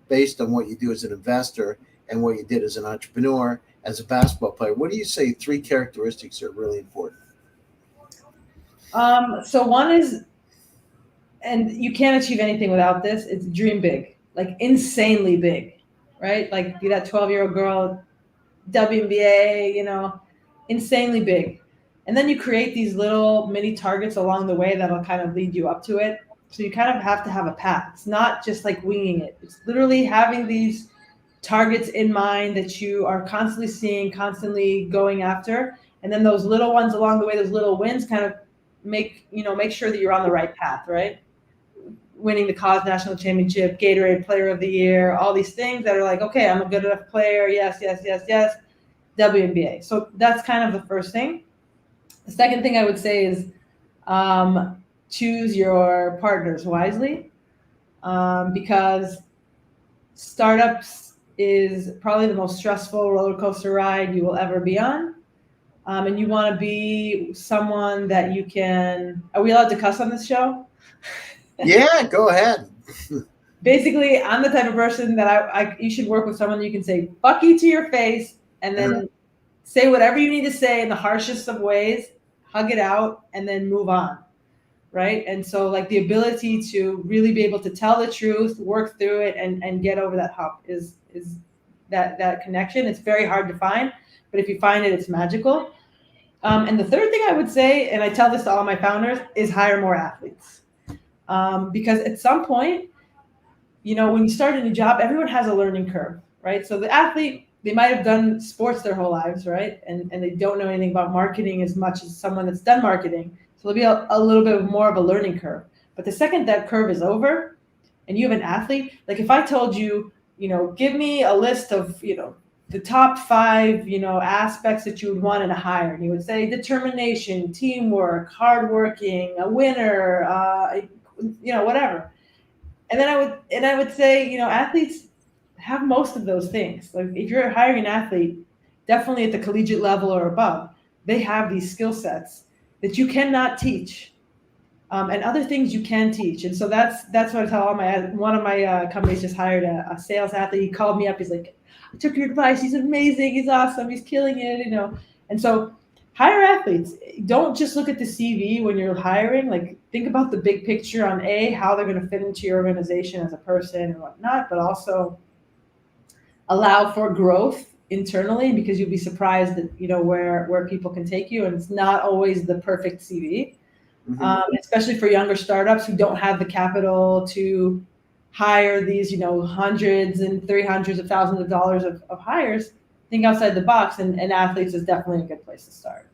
based on what you do as an investor and what you did as an entrepreneur, as a basketball player. What do you say 3 characteristics are really important? So one is, and you can't achieve anything without this, it's dream big, like insanely big, right? Like be that 12-year-old girl, WNBA, insanely big. And then you create these little mini targets along the way that'll kind of lead you up to it. So you kind of have to have a path. It's not just like winging it. It's literally having these targets in mind that you are constantly seeing, constantly going after. And then those little ones along the way, those little wins kind of make sure that you're on the right path, right? Winning the college national championship, Gatorade Player of the Year, all these things that are like, okay, I'm a good enough player. Yes, yes, yes, yes. WNBA. So that's kind of the first thing. The second thing I would say is choose your partners wisely, because startups is probably the most stressful roller coaster ride you will ever be on. And you want to be someone that you can. Are we allowed to cuss on this show? Yeah, go ahead. Basically, I'm the type of person that you should work with someone you can say "fuck you" to your face, and then say whatever you need to say in the harshest of ways, hug it out, and then move on, right? And so, like, the ability to really be able to tell the truth, work through it, and get over that hump is that connection. It's very hard to find, but if you find it, it's magical. And the third thing I would say, and I tell this to all my founders, is hire more athletes. Because at some point, when you start a new job, everyone has a learning curve, right? So the athlete, they might have done sports their whole lives, right? And they don't know anything about marketing as much as someone that's done marketing. So there'll be a little bit more of a learning curve. But the second that curve is over and you have an athlete, like if I told you, give me a list of, the top 5, aspects that you would want in a hire. And you would say determination, teamwork, hardworking, a winner, whatever. And then I would say, athletes have most of those things. Like if you're hiring an athlete, definitely at the collegiate level or above, they have these skill sets that you cannot teach, and other things you can teach. And so that's what I tell one of my companies just hired a sales athlete. He called me up. He's like, I took your advice. He's amazing. He's awesome. He's killing it, And so hire athletes. Don't just look at the CV when you're hiring. Like think about the big picture on how they're going to fit into your organization as a person and whatnot, but also allow for growth internally, because you'll be surprised that where people can take you, and it's not always the perfect CV. Especially for younger startups who don't have the capital to hire these hundreds and $300s of thousands of dollars of hires. Think outside the box, and athletes is definitely a good place to start.